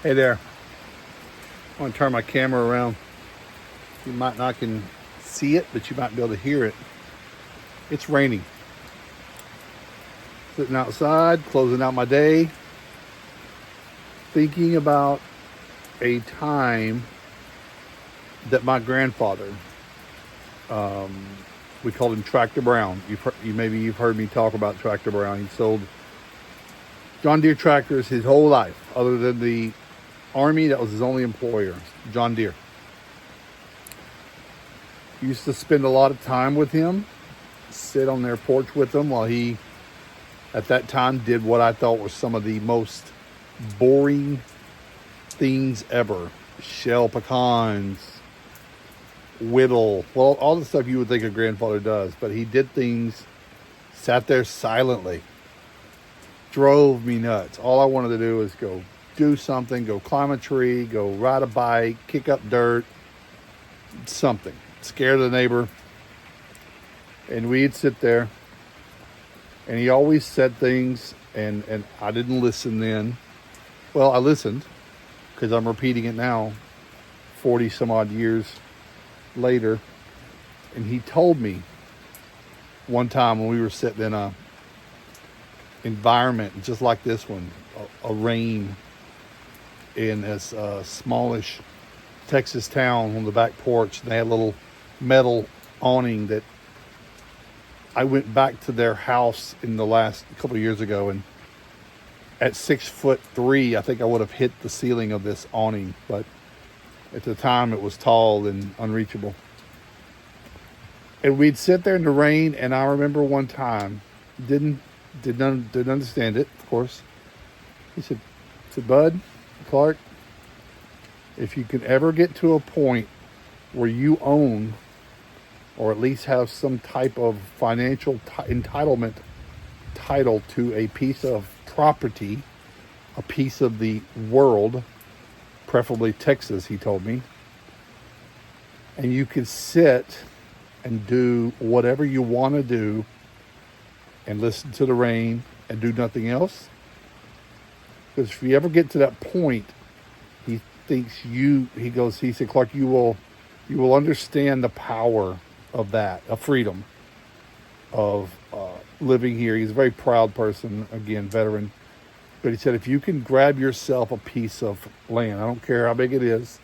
Hey there. I want to turn my camera around. You might not can see it, but you might be able to hear it. It's raining. Sitting outside, closing out my day, thinking about a time that my grandfather, we called him Tractor Brown. Maybe you've heard me talk about Tractor Brown. He sold John Deere tractors his whole life, other than the Army. That was his only employer, John Deere. Used to spend a lot of time with him, sit on their porch with him while he, at that time, did what I thought were some of the most boring things ever. Shell pecans, whittle, well, all the stuff you would think a grandfather does. But he did things, sat there silently, drove me nuts. All I wanted to do was go do something, go climb a tree, go ride a bike, kick up dirt, something. Scare the neighbor. And we'd sit there, and he always said things, and I didn't listen then. Well, I listened, because I'm repeating it now, 40 some odd years later. And he told me one time when we were sitting in a environment just like this one, a rain, in this smallish Texas town on the back porch. They had a little metal awning that I went back to their house in the last couple of years ago, and at 6'3", I think I would have hit the ceiling of this awning, but at the time it was tall and unreachable. And we'd sit there in the rain, and I remember one time, didn't understand it, of course. He said, Bud, Clark, if you can ever get to a point where you own, or at least have some type of financial entitlement title to a piece of property, a piece of the world, preferably Texas, he told me, and you can sit and do whatever you want to do and listen to the rain and do nothing else. Because if you ever get to that point, he said, Clark, you will understand the power of that, of freedom, of living here. He's a very proud person, again, veteran. But he said, if you can grab yourself a piece of land, I don't care how big it is,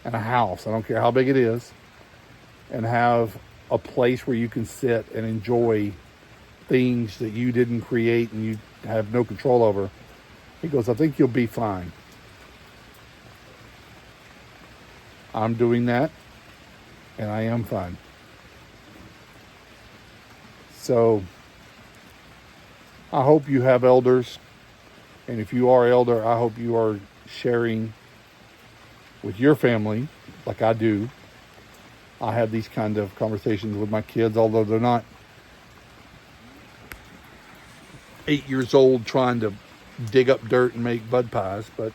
and a house, I don't care how big it is, and have a place where you can sit and enjoy things that you didn't create and you have no control over, he goes, I think you'll be fine. I'm doing that, and I am fine. So I hope you have elders, and if you are elder, I hope you are sharing with your family like I do. I have these kind of conversations with my kids, although they're not 8 years old trying to dig up dirt and make bud pies, but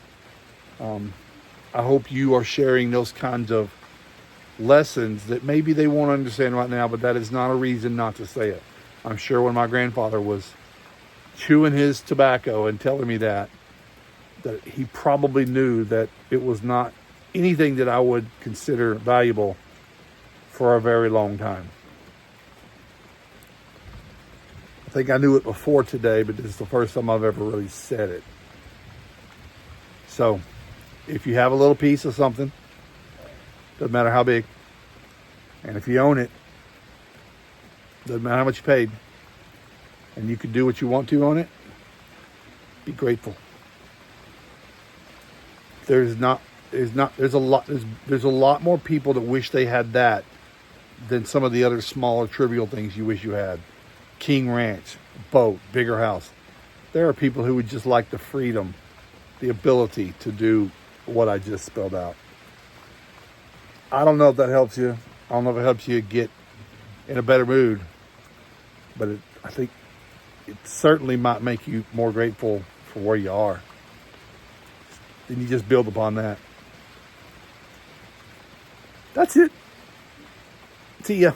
I hope you are sharing those kinds of lessons that maybe they won't understand right now, but that is not a reason not to say it. I'm sure when my grandfather was chewing his tobacco and telling me that he probably knew that it was not anything that I would consider valuable for a very long time. I think I knew it before today, but this is the first time I've ever really said it. So, if you have a little piece of something, doesn't matter how big, and if you own it, doesn't matter how much you paid, and you can do what you want to on it, be grateful. There's a lot more people that wish they had that than some of the other smaller trivial things you wish you had. King Ranch, boat, bigger house. There are people who would just like the freedom, the ability to do what I just spelled out. I don't know if that helps you. I don't know if it helps you get in a better mood, but I think it certainly might make you more grateful for where you are. Then you just build upon that. That's it. See ya.